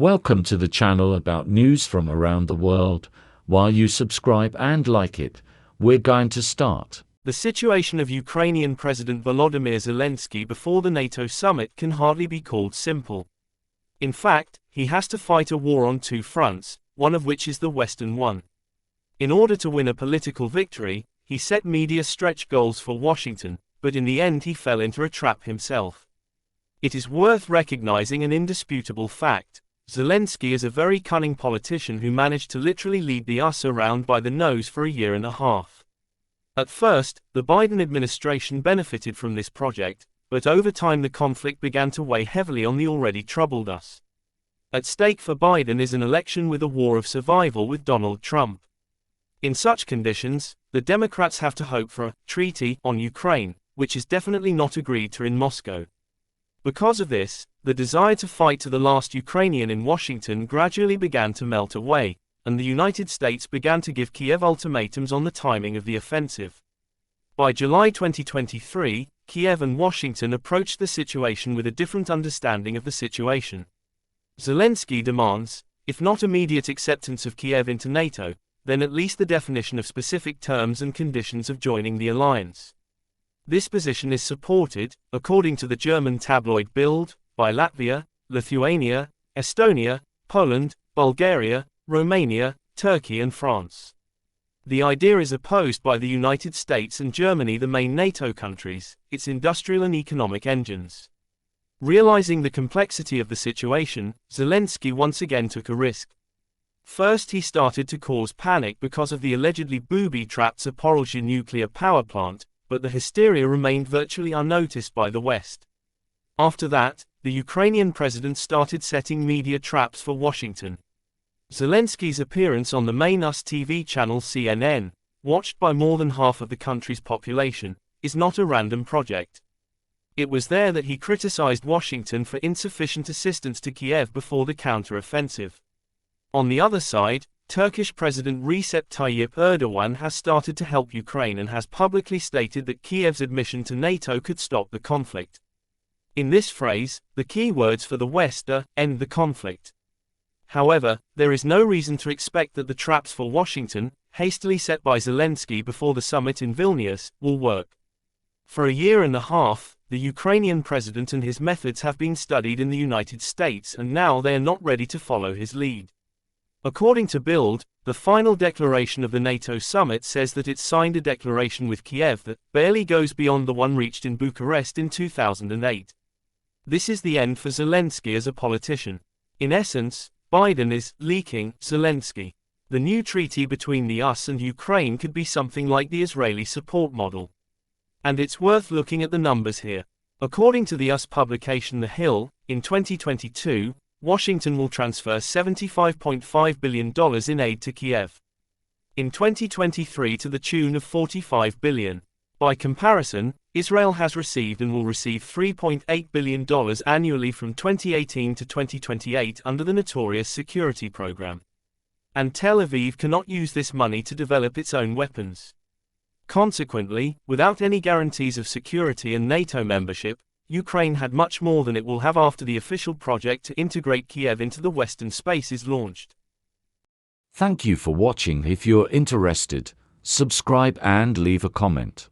Welcome to the channel about news from around the world. While you subscribe and like it, we're going to start. The situation of Ukrainian President Volodymyr Zelensky before the NATO summit can hardly be called simple. In fact, he has to fight a war on two fronts, one of which is the Western one. In order to win a political victory, he set media stretch goals for Washington, but in the end he fell into a trap himself. It is worth recognizing an indisputable fact. Zelensky is a very cunning politician who managed to literally lead the US around by the nose for a year and a half. At first, the Biden administration benefited from this project, but over time the conflict began to weigh heavily on the already troubled US. At stake for Biden is an election with a war of survival with Donald Trump. In such conditions, the Democrats have to hope for a treaty on Ukraine, which is definitely not agreed to in Moscow. Because of this, the desire to fight to the last Ukrainian in Washington gradually began to melt away, and the United States began to give Kiev ultimatums on the timing of the offensive. By July 2023, Kiev and Washington approached the situation with a different understanding of the situation. Zelensky demands, if not immediate acceptance of Kiev into NATO, then at least the definition of specific terms and conditions of joining the alliance. This position is supported, according to the German tabloid Bild, by Latvia, Lithuania, Estonia, Poland, Bulgaria, Romania, Turkey and France. The idea is opposed by the United States and Germany, the main NATO countries, its industrial and economic engines. Realizing the complexity of the situation, Zelensky once again took a risk. First, he started to cause panic because of the allegedly booby-trapped Zaporizhzhia nuclear power plant, but the hysteria remained virtually unnoticed by the West. After that, the Ukrainian president started setting media traps for Washington. Zelensky's appearance on the main US TV channel CNN, watched by more than half of the country's population, is not a random project. It was there that he criticized Washington for insufficient assistance to Kiev before the counter-offensive. On the other side, Turkish President Recep Tayyip Erdogan has started to help Ukraine and has publicly stated that Kiev's admission to NATO could stop the conflict. In this phrase, the key words for the West are, end the conflict. However, there is no reason to expect that the traps for Washington, hastily set by Zelensky before the summit in Vilnius, will work. For a year and a half, the Ukrainian president and his methods have been studied in the United States, and now they are not ready to follow his lead. According to Bild, the final declaration of the NATO summit says that it signed a declaration with Kiev that barely goes beyond the one reached in Bucharest in 2008. This is the end for Zelensky as a politician. In essence, Biden is leaking Zelensky. The new treaty between the US and Ukraine could be something like the Israeli support model. And it's worth looking at the numbers here. According to the US publication The Hill, in 2022, Washington will transfer $75.5 billion in aid to Kiev. In 2023 to the tune of $45 billion. By comparison, Israel has received and will receive $3.8 billion annually from 2018 to 2028 under the notorious security program. And Tel Aviv cannot use this money to develop its own weapons. Consequently, without any guarantees of security and NATO membership, Ukraine had much more than it will have after the official project to integrate Kiev into the Western space is launched. Thank you for watching. If you're interested, subscribe and leave a comment.